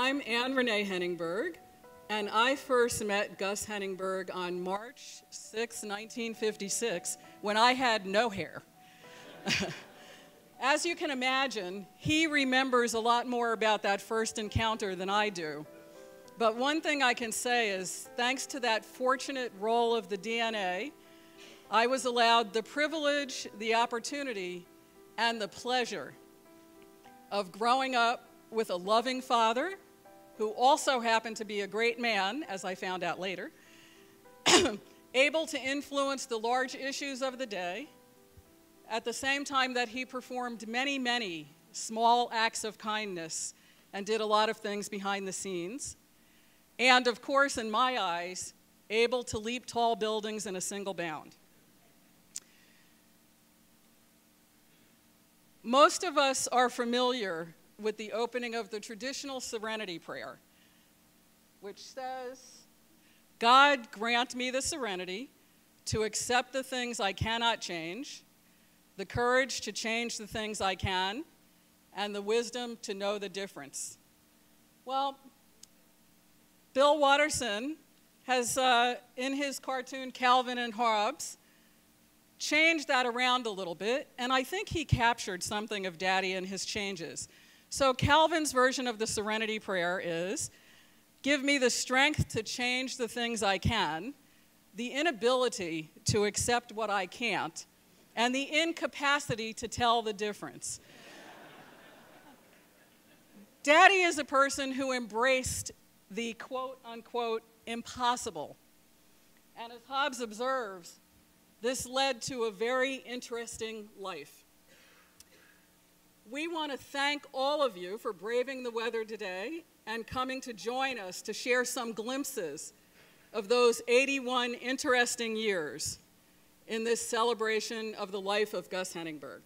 I'm Renee Heningburg, and I first met Gus Heningburg on March 6, 1956, when I had no hair. As you can imagine, he remembers a lot more about that first encounter than I do. But one thing I can say is, thanks to that fortunate roll of the DNA, I was allowed the privilege, the opportunity, and the pleasure of growing up with a loving father, who also happened to be a great man, as I found out later, able to influence the large issues of the day, at the same time that he performed many, many small acts of kindness and did a lot of things behind the scenes. And of course, in my eyes, able to leap tall buildings in a single bound. Most of us are familiar with the opening of the traditional serenity prayer, which says, "God grant me the serenity to accept the things I cannot change, the courage to change the things I can, and the wisdom to know the difference." Well, Bill Watterson has, in his cartoon Calvin and Hobbes, changed that around a little bit, and I think he captured something of Daddy in his changes. So Calvin's version of the Serenity Prayer is, "Give me the strength to change the things I can, the inability to accept what I can't, and the incapacity to tell the difference." Daddy is a person who embraced the quote-unquote impossible. And as Hobbes observes, this led to a very interesting life. We want to thank all of you for braving the weather today and coming to join us to share some glimpses of those 81 interesting years in this celebration of the life of Gus Heningburg.